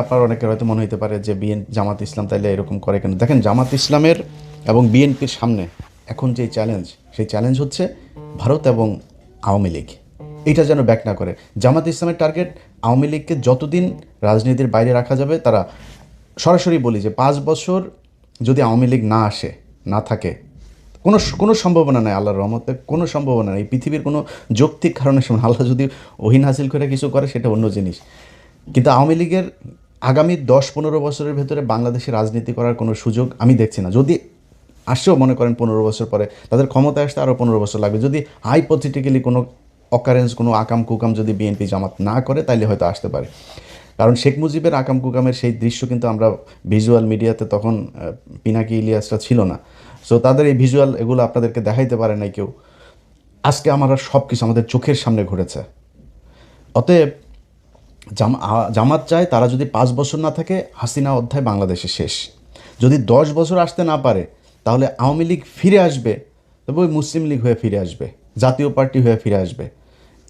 আপনার অনেকের হয়তো মনে হতে পারে যে জামাত ইসলাম তাইলে এরকম করে কেন? দেখেন, জামাত ইসলামের এবং বিএনপির সামনে এখন যে চ্যালেঞ্জ, সেই চ্যালেঞ্জ হচ্ছে ভারত এবং আওয়ামী লীগ। এটা যেন ব্যাক না করে। জামাত ইসলামের টার্গেট আওয়ামী লীগকে যতদিন রাজনীতির বাইরে রাখা যাবে, তারা সরাসরি বলি যে 5 বছর যদি আওয়ামী লীগ না আসে, না থাকে, কোনো কোনো সম্ভাবনা নেই, আল্লাহর রহমতে কোনো সম্ভাবনা নেই। পৃথিবীর কোনো যৌক্তিক কারণে সময় আল্লাহ যদি ওহিন হাসিল করে কিছু করে, সেটা অন্য জিনিস। কিন্তু আওয়ামী লীগের আগামী 10-15 বছরের ভেতরে বাংলাদেশে রাজনীতি করার কোনো সুযোগ আমি দেখছি না। যদি আসেও, মনে করেন 15 বছর পরে তাদের ক্ষমতায় আসতে আরও 15 বছর লাগবে। যদি হাইপোথেটিক্যালি কোনো অকারেন্স, কোনো আকাম কুকাম যদি বিএনপি জামাত না করে, তাইলে হয়তো আসতে পারে। কারণ শেখ মুজিবের আকাম কুকামের সেই দৃশ্য কিন্তু আমরা ভিজুয়াল মিডিয়াতে তখন পিনাকি ইলিয়াসরা ছিল না। সো তাদের এই ভিজুয়াল এগুলো আপনাদেরকে দেখাইতে পারে নাই কেউ। আজকে আমরা সব কিছু আমাদের চোখের সামনে ঘটেছে। অতএব জামাত চায় তারা যদি 5 বছর না থাকে, হাসিনা অধ্যায় বাংলাদেশে শেষ। যদি 10 বছর আসতে না পারে, তাহলে আওয়ামী লীগ ফিরে আসবে, তবে ওই মুসলিম লীগ হয়ে ফিরে আসবে, জাতীয় পার্টি হয়ে ফিরে আসবে।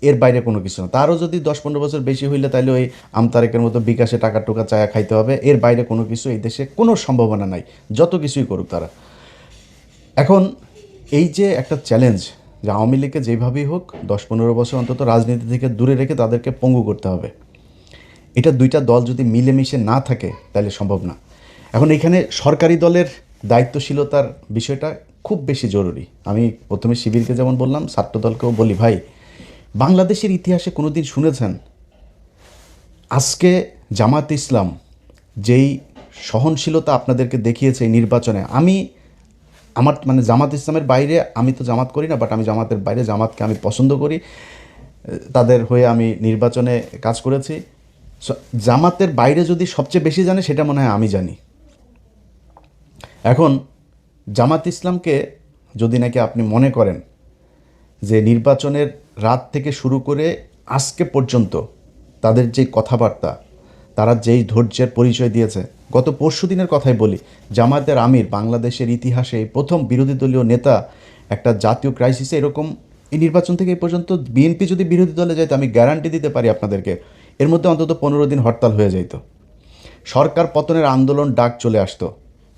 এর বাইরে কোনো কিছু না। তারও যদি 10-15 বছর বেশি হইলে, তাহলে ওই আমতারেকের মতো বিকাশে টাকা টোকা চায়া খাইতে হবে। এর বাইরে কোনো কিছু এই দেশে কোনো সম্ভাবনা নাই, যত কিছুই করুক তারা। এখন এই যে একটা চ্যালেঞ্জ, যে আওয়ামী লীগকে যেভাবেই হোক 10-15 বছর অন্তত রাজনীতি থেকে দূরে রেখে তাদেরকে পঙ্গু করতে হবে। এটা দুইটা দল যদি মিলেমিশে না থাকে, তাহলে সম্ভব না। এখন এখানে সরকারি দলের দায়িত্বশীলতার বিষয়টা খুব বেশি জরুরি। আমি প্রথমে শিবিরকে যেমন বললাম, ছাত্র দলকেও বলি, ভাই, বাংলাদেশের ইতিহাসে কোনো দিন শুনেছেন আজকে জামাত ইসলাম যেই সহনশীলতা আপনাদেরকে দেখিয়েছে এই নির্বাচনে? আমার মানে জামাত ইসলামের বাইরে, আমি তো জামাত করি না, বাট আমি জামাতের বাইরে জামাতকে আমি পছন্দ করি, তাদের হয়ে আমি নির্বাচনে কাজ করেছি। জামাতের বাইরে যদি সবচেয়ে বেশি জানে, সেটা মনে হয় আমি জানি। এখন জামাত ইসলামকে যদি নাকি আপনি মনে করেন যে নির্বাচনের রাত থেকে শুরু করে আজকে পর্যন্ত তাদের যে কথাবার্তা, তারা যেই ধৈর্যের পরিচয় দিয়েছে, গত পরশু দিনের কথাই বলি, জামায়াতের আমির বাংলাদেশের ইতিহাসে প্রথম বিরোধী দলীয় নেতা, একটা জাতীয় ক্রাইসিসে এরকম, এই নির্বাচন থেকে এই পর্যন্ত বিএনপি যদি বিরোধী দলে যেত, আমি গ্যারান্টি দিতে পারি আপনাদেরকে, এর মধ্যে অন্তত 15 দিন হরতাল হয়ে যেত, সরকার পতনের আন্দোলন ডাক চলে আসতো।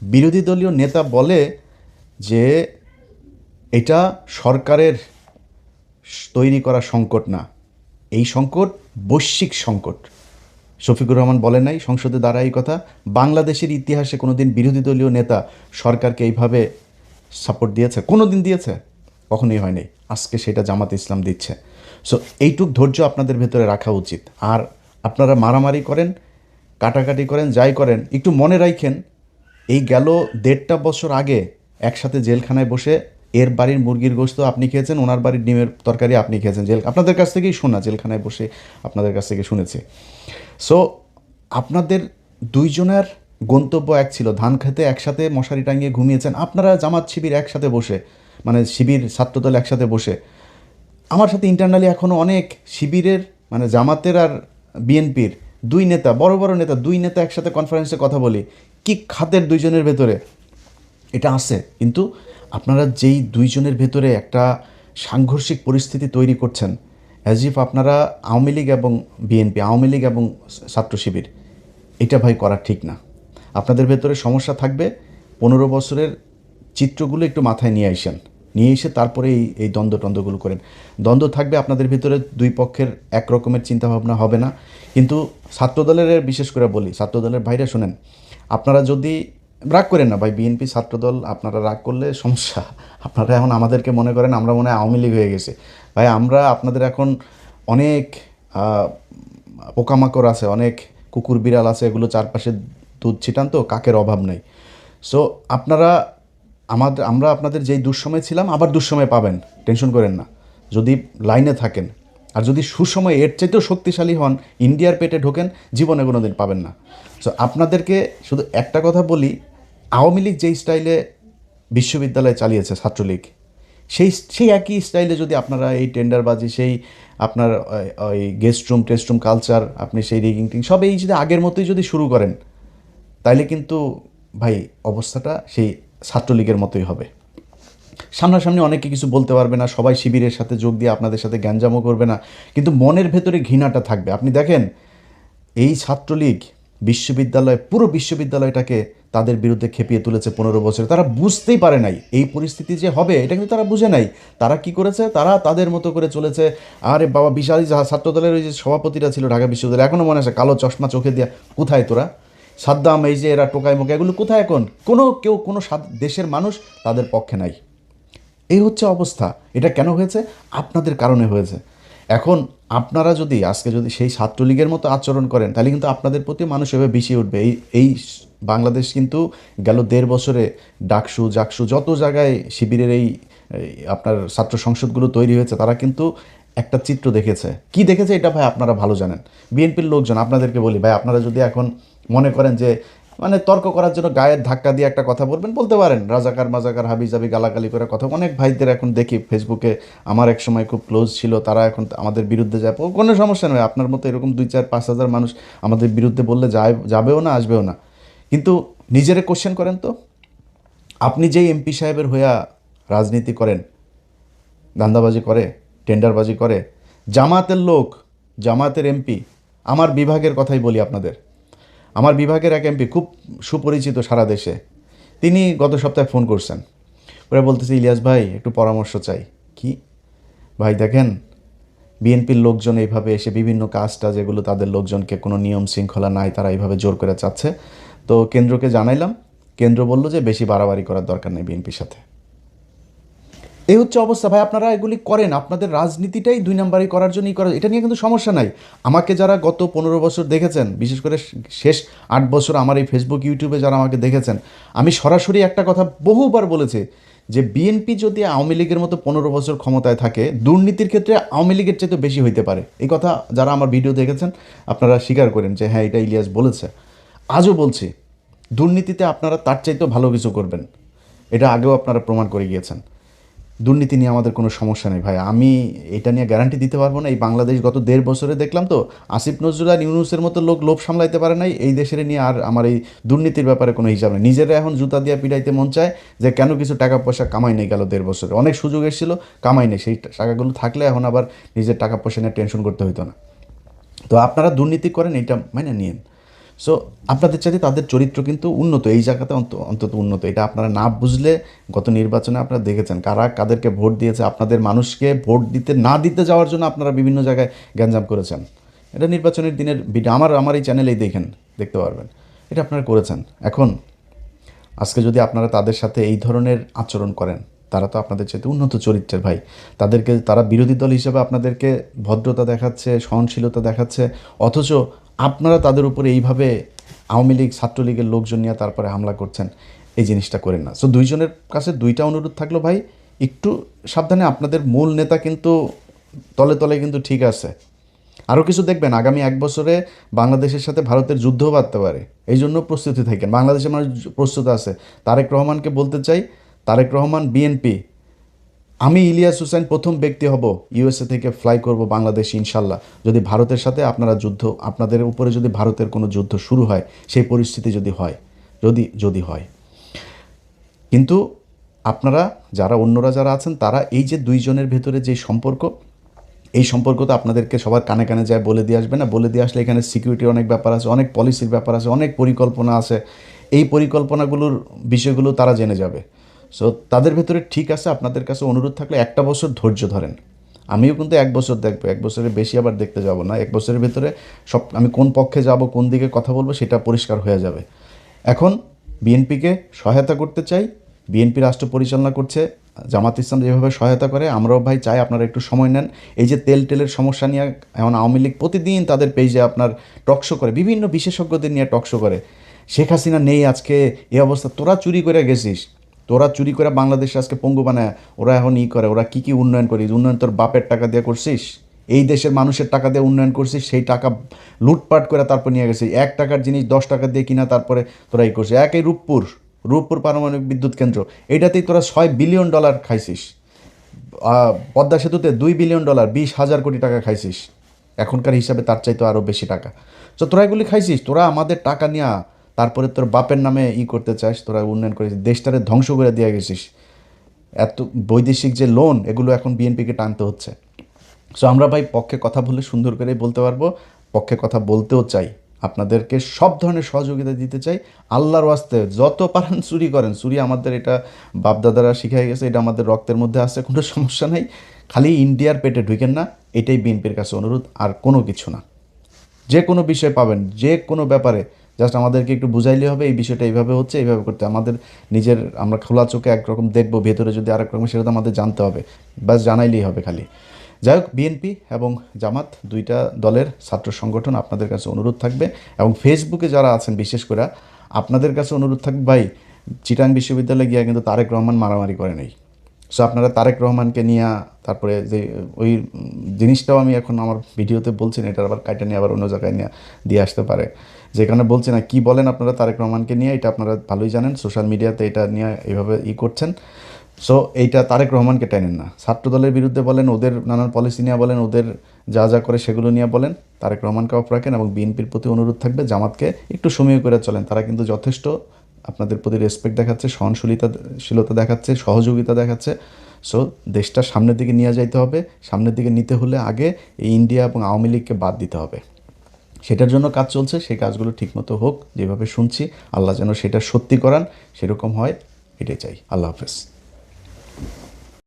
বিরোধী দলীয় নেতা বলে যে এটা সরকারের তৈরি করা সংকট না, এই সংকট বৈশ্বিক সংকট। শফিকুর রহমান বলেন নাই সংসদে দাঁড়ায় এই কথা? বাংলাদেশের ইতিহাসে কোনো দিন বিরোধী দলীয় নেতা সরকারকে এইভাবে সাপোর্ট দিয়েছে? কোনো দিন দিয়েছে? কখনোই হয়নি। আজকে সেটা জামাত ইসলাম দিচ্ছে। সো এইটুক ধৈর্য আপনাদের ভেতরে রাখা উচিত। আর আপনারা মারামারি করেন, কাটাকাটি করেন, যাই করেন, একটু মনে রাখেন, এই গেল 1.5 বছর আগে একসাথে জেলখানায় বসে এর বাড়ির মুরগির গোশত আপনি খেয়েছেন, ওনার বাড়ির ডিমের তরকারি আপনি খেয়েছেন। আপনাদের কাছ থেকেই শোনা, জেলখানায় বসে আপনাদের কাছ থেকে শুনেছি। সো আপনাদের দুইজনের গন্তব্য এক ছিল, ধান খেতে একসাথে মশারি টাঙিয়ে ঘুমিয়েছেন আপনারা, জামাত শিবির একসাথে বসে, মানে শিবির ছাত্রদল একসাথে বসে। আমার সাথে ইন্টারনালি এখনও অনেক শিবিরের, মানে জামাতের আর বিএনপির দুই নেতা, বড় বড় নেতা, দুই নেতা একসাথে কনফারেন্সে কথা বলি, কি খাতের দুইজনের ভেতরে এটা আছে। কিন্তু আপনারা যেই দুইজনের ভেতরে একটা সাংঘর্ষিক পরিস্থিতি তৈরি করছেন, অ্যাজ ইফ আপনারা আওয়ামী লীগ এবং বিএনপি, আওয়ামী লীগ এবং ছাত্র শিবির, এটা ভাই করা ঠিক না। আপনাদের ভেতরে সমস্যা থাকবে, 15 বছরের চিত্রগুলো একটু মাথায় নিয়ে আসেন, নিয়ে এসে তারপরে এই দ্বন্দ্বগুলো করেন। দ্বন্দ্ব থাকবে আপনাদের ভিতরে, দুই পক্ষের এক রকমের চিন্তাভাবনা হবে না। কিন্তু ছাত্রদলের, বিশেষ করে বলি ছাত্রদলের ভাইরা, শোনেন, আপনারা যদি রাগ করেন না ভাই, বিএনপি ছাত্রদল, আপনারা রাগ করলে সমস্যা। আপনারা এখন আমাদেরকে মনে করেন আমরা মনে হয় আওয়ামী লীগ হয়ে গেছে। ভাই, আমরা আপনাদের এখন অনেক পোকামাকড় আছে, অনেক কুকুর বিড়াল আছে, এগুলো চারপাশে দুধ ছিটান, তো কাকের অভাব নেই। সো আপনারা আমরা আপনাদের যেই দুঃসময় ছিলাম, আবার দুঃসময় পাবেন, টেনশন করেন না, যদি লাইনে থাকেন। আর যদি সুসময় এর চাইতেও শক্তিশালী হন, ইন্ডিয়ার পেটে ঢোকেন, জীবনে কোনো দিন পাবেন না। সো আপনাদেরকে শুধু একটা কথা বলি, আওয়ামী লীগ যেই স্টাইলে বিশ্ববিদ্যালয় চালিয়েছে ছাত্রলীগ, সেই একই স্টাইলে যদি আপনারা এই টেন্ডারবাজি, সেই আপনার ওই guest room test room culture, আপনি সেই রিগিং টিং সব এই যদি আগের মতোই যদি শুরু করেন, তাইলে কিন্তু ভাই অবস্থাটা সেই ছাত্রলীগের মতোই হবে। সামনাসামনি অনেকে কিছু বলতে পারবে না, সবাই শিবিরের সাথে যোগ দিয়ে আপনাদের সাথে গ্যাঞ্জামও করবে না, কিন্তু মনের ভেতরে ঘৃণাটা থাকবে। আপনি দেখেন, এই ছাত্রলীগ বিশ্ববিদ্যালয়, পুরো বিশ্ববিদ্যালয়টাকে তাদের বিরুদ্ধে খেপিয়ে তুলেছে 15 বছরে। তারা বুঝতেই পারে নাই এই পরিস্থিতি যে হবে, এটা কিন্তু তারা বুঝে নাই। তারা কি করেছে, তারা তাদের মতো করে চলেছে। আরে বাবা, বিশাল ছাত্রদলের ওই যে সভাপতিরা ছিল ঢাকা বিশ্ববিদ্যালয়, এখনও মনে আছে, কালো চশমা চোখে দিয়া, কোথায় তোরা? সাদ্দাম, এই যে এরা টোকাই মোকা, এগুলো কোথায় এখন? কেউ কোনো দেশের মানুষ তাদের পক্ষে নাই। এই হচ্ছে অবস্থা। এটা কেন হয়েছে? আপনাদের কারণে হয়েছে। এখন আপনারা যদি আজকে যদি সেই ছাত্রলীগের মতো আচরণ করেন, তাহলে কিন্তু আপনাদের প্রতি মানুষ এভাবে বেশি উঠবে। এই বাংলাদেশ কিন্তু গেল 1.5 বছরে ডাকসু জাকসু যত জায়গায় শিবিরের এই আপনার ছাত্র সংসদগুলো তৈরি হয়েছে, তারা কিন্তু একটা চিত্র দেখেছে। কি দেখেছে এটা ভাই আপনারা ভালো জানেন। বিএনপির লোকজন, আপনাদেরকে বলি ভাই, আপনারা যদি এখন মনে করেন যে মানে তর্ক করার জন্য গায়ের ধাক্কা দিয়ে একটা কথা বলবেন, বলতে পারেন, রাজাকার মাজাকার হাবি জাবি গালাগালি করে কথা। অনেক ভাইদের এখন দেখি ফেসবুকে, আমার এক সময় খুব ক্লোজ ছিল, তারা এখন আমাদের বিরুদ্ধে যায়। কোনো সমস্যা নয়, আপনার মতো এরকম 2-4-5 হাজার মানুষ আমাদের বিরুদ্ধে বললে যাবেও না, আসবেও না। কিন্তু নিজেরে কোশ্চেন করেন তো, আপনি যেই এমপি সাহেবের হইয়া রাজনীতি করেন, ধান্দাবাজি করে, টেন্ডারবাজি করে, জামাতের লোক, জামাতের এমপি, আমার বিভাগের কথাই বলি আপনাদের, আমার বিভাগের এক এমপি খুব সুপরিচিত সারা দেশে, তিনি গত সপ্তাহে ফোন করছেন, ওরা বলতেছে, ইলিয়াস ভাই একটু পরামর্শ চাই। কি ভাই? দেখেন, বিএনপির লোকজন এইভাবে এসে বিভিন্ন কাজটা, যেগুলো তাদের লোকজনকে কোনো নিয়ম শৃঙ্খলা নাই, তারা এইভাবে জোর করে চাচ্ছে। তো কেন্দ্রকে জানাইলাম, কেন্দ্র বলল যে বেশি বাড়াবাড়ি করার দরকার নেই বিএনপির সাথে। এই হচ্ছে অবস্থা ভাই। আপনারা এগুলি করেন, আপনাদের রাজনীতিটাই 2 নাম্বারই করার জন্যই করা, এটা নিয়ে কিন্তু সমস্যা নাই। আমাকে যারা গত 15 বছর দেখেছেন, বিশেষ করে শেষ 8 বছর আমার এই ফেসবুক ইউটিউবে যারা আমাকে দেখেছেন, আমি সরাসরি একটা কথা বহুবার বলেছি যে বিএনপি যদি আওয়ামী লীগের মতো 15 বছর ক্ষমতায় থাকে, দুর্নীতির ক্ষেত্রে আওয়ামী লীগের চেয়ে তো বেশি হইতে পারে। এই কথা যারা আমার ভিডিও দেখেছেন আপনারা স্বীকার করেন যে হ্যাঁ, এটা ইলিয়াস বলেছে। আজও বলছি, দুর্নীতিতে আপনারা তার চাইতেও ভালো কিছু করবেন, এটা আগেও আপনারা প্রমাণ করে গিয়েছেন। দুর্নীতি নিয়ে আমাদের কোনো সমস্যা নেই ভাই, আমি এটা নিয়ে গ্যারান্টি দিতে পারবো না। এই বাংলাদেশ গত 1.5 বছরে দেখলাম তো, আসিফ নজরুল আর ইউনূসের মতো লোক লোভ সামলাইতে পারে নাই, এই দেশের নিয়ে আর আমার এই দুর্নীতির ব্যাপারে কোনো হিসাব নেই। নিজেরা এখন জুতা দিয়ে পিটাইতে মন চায় যে কেন কিছু টাকা পয়সা কামাই নেই গেল 1.5 বছরে। অনেক সুযোগ এসেছিল, কামাই নেই, সেই টাকাগুলো থাকলে এখন আবার নিজের টাকা পয়সা নিয়ে টেনশন করতে হইতো না। তো আপনারা দুর্নীতি করেন, এটা মানে নিয়েন। সো আপনাদের চাইতে তাদের চরিত্র কিন্তু উন্নত, এই জায়গাতে অন্তত উন্নত। এটা আপনারা না বুঝলে, গত নির্বাচনে আপনারা দেখেছেন কারা কাদেরকে ভোট দিয়েছে। আপনাদের মানুষকে ভোট না দিতে যাওয়ার জন্য আপনারা বিভিন্ন জায়গায় গ্যাঞ্জাম করেছেন। এটা নির্বাচনের দিনের ভিডিও, আমার এই চ্যানেলেই দেখতে পারবেন, এটা আপনারা করেছেন। এখন আজকে যদি আপনারা তাদের সাথে এই ধরনের আচরণ করেন, তারা তো আপনাদের চাইতে উন্নত চরিত্রের ভাই। তারা বিরোধী দল হিসেবে আপনাদেরকে ভদ্রতা দেখাচ্ছে, সহনশীলতা দেখাচ্ছে, অথচ আপনারা তাদের উপরে এইভাবে আওয়ামী লীগ ছাত্রলীগের লোকজন নিয়ে তারপরে হামলা করছেন। এই জিনিসটা করেন না। সো দুইজনের কাছে 2টা অনুরোধ থাকলো ভাই, একটু সাবধানে। আপনাদের মূল নেতা কিন্তু তলে তলে কিন্তু ঠিক আছে। আরও কিছু দেখবেন, আগামী 1 বছরে বাংলাদেশের সাথে ভারতের যুদ্ধও বাড়তে পারে, এই জন্য প্রস্তুতি থাকেন। বাংলাদেশের মানুষ প্রস্তুত আছে। তারেক রহমানকে বলতে চাই, তারেক রহমান, বিএনপি, আমি ইলিয়াস হোসেন প্রথম ব্যক্তি হব ইউএসএ থেকে ফ্লাই করব বাংলাদেশ ইনশাল্লাহ, যদি ভারতের সাথে আপনাদের উপরে যদি ভারতের কোনো যুদ্ধ শুরু হয়, সেই পরিস্থিতি যদি হয়, যদি হয়। কিন্তু আপনারা অন্যরা যারা আছেন, তারা এই যে 2 জনের ভেতরে যে সম্পর্ক, এই সম্পর্ক তো আপনাদেরকে সবার কানে কানে যায় বলে দিয়ে আসবে না। বলে দিয়ে আসলে এখানে সিকিউরিটির অনেক ব্যাপার আছে, অনেক পলিসির ব্যাপার আছে, অনেক পরিকল্পনা আছে। এই পরিকল্পনাগুলোর বিষয়গুলো তারা জেনে যাবে। সো তাদের ভেতরে ঠিক আছে, আপনাদের কাছে অনুরোধ থাকলে 1টা বছর ধৈর্য ধরেন। আমিও কিন্তু 1 বছর দেখবো, 1 বছরের বেশি আবার দেখতে যাব না। 1 বছরের ভেতরে আমি কোন পক্ষে যাব, কোন দিকে কথা বলবো, সেটা পরিষ্কার হয়ে যাবে। এখন বিএনপিকে সহায়তা করতে চাই। বিএনপি রাষ্ট্র পরিচালনা করছে, জামাত ইসলাম যেভাবে সহায়তা করে, আমরাও ভাই চাই আপনারা একটু সময় নেন। এই যে তেলের সমস্যা নিয়ে এখন আওয়ামী লীগ প্রতিদিন তাদের পেজে আপনার টকশো করে, বিভিন্ন বিশেষজ্ঞদের নিয়ে টকশো করে। শেখ হাসিনা নেই আজকে, এই অবস্থা, তোরা চুরি করে গেছিস, তোরা চুরি করে বাংলাদেশে আজকে পঙ্গু বানায়, ওরা এখন করে, ওরা কী উন্নয়ন করিস? উন্নয়ন তোর বাপের টাকা দিয়ে করছিস, এই দেশের মানুষের টাকা দিয়ে উন্নয়ন করছিস, সেই টাকা লুটপাট করে তারপর নিয়ে গেছিস। 1 টাকার জিনিস 10 টাকা দিয়ে কিনা তারপরে তোরা এই করছিস। এই রূপপুর পারমাণবিক বিদ্যুৎ কেন্দ্র, এইটাতেই তোরা $6 বিলিয়ন খাইছিস। পদ্মা সেতুতে $2 বিলিয়ন, 20,000 কোটি টাকা খাইছিস। এখনকার হিসাবে তার চাইতে আরও বেশি টাকা। তো তোরা এগুলি খাইছিস, তোরা আমাদের টাকা নিয়ে তারপরে তোর বাপের নামে করতে চাস, তোরা উন্নয়ন করেছিস, দেশটারে ধ্বংস করে দিয়ে গেছিস। এত বৈদেশিক যে লোন, এগুলো এখন বিএনপিকে টানতে হচ্ছে। সো আমরা ভাই পক্ষে কথা বলে সুন্দর করে বলতে পারবো, পক্ষে কথা বলতেও চাই। আপনাদেরকে সব ধরনের সহযোগিতা দিতে চাই। আল্লাহর ওয়াস্তে যত পারেন চুরি করেন, চুরি আমাদের এটা বাপদাদারা শিখাই গেছে, এটা আমাদের রক্তের মধ্যে আছে, কোনো সমস্যা নেই। খালি ইন্ডিয়ার পেটে ঢুকেন না, এটাই বিএনপির কাছে অনুরোধ, আর কোনো কিছু না। যে কোনো বিষয় পাবেন, যে কোনো ব্যাপারে জাস্ট আমাদেরকে একটু বুঝাইলে হবে এই বিষয়টা এইভাবে হচ্ছে, এইভাবে করতে আমাদের নিজের, আমরা খোলা চোখে একরকম দেখবো, ভেতরে যদি আরেক রকম, সেটা তো আমাদের জানতে হবে, বাস জানাইলেই হবে খালি। যাই হোক, বিএনপি এবং জামাত দুইটা দলের ছাত্র সংগঠন, আপনাদের কাছে অনুরোধ থাকবে, এবং ফেসবুকে যারা আছেন বিশেষ করে আপনাদের কাছে অনুরোধ থাকবে, ভাই চিটাং বিশ্ববিদ্যালয়ে গিয়া কিন্তু তারেক রহমান মারামারি করে নেই। সো আপনারা তারেক রহমানকে নিয়ে, তারপরে যে ওই জিনিসটাও আমি এখন আমার ভিডিওতে বলছি না, এটার আবার কাইটা নিয়ে আবার অন্য জায়গায় নিয়ে দিয়ে আসতে পারে, যেখানে বলছি না কী বলেন আপনারা তারেক রহমানকে নিয়ে, এটা আপনারা ভালোই জানেন, সোশ্যাল মিডিয়াতে এটা নিয়ে এইভাবে করছেন। সো এইটা তারেক রহমানকে টানেন না, ছাত্র দলের বিরুদ্ধে বলেন, ওদের নানান পলিসি নিয়ে বলেন, ওদের যা যা করে সেগুলো নিয়ে বলেন, তারেক রহমানকে অফ রাখেন। এবং বিএনপির প্রতি অনুরোধ থাকবে, জামাতকে একটু সময় করে চলেন, তারা কিন্তু যথেষ্ট আপনাদের প্রতি রেসপেক্ট দেখাচ্ছে, সহনশীলতা দেখাচ্ছে, সহযোগিতা দেখাচ্ছে। সো দেশটা সামনের দিকে নিয়ে যাইতে হবে, সামনের দিকে নিতে হলে আগে এই ইন্ডিয়া এবং আওয়ামী লীগকে বাদ দিতে হবে, সেটার জন্য কাজ চলছে। সেই কাজগুলো ঠিকমতো হোক, যেভাবে শুনছি, আল্লাহ যেন সেটা সত্যি করান, সেরকম হয়, এটাই চাই। আল্লাহ হাফেজ।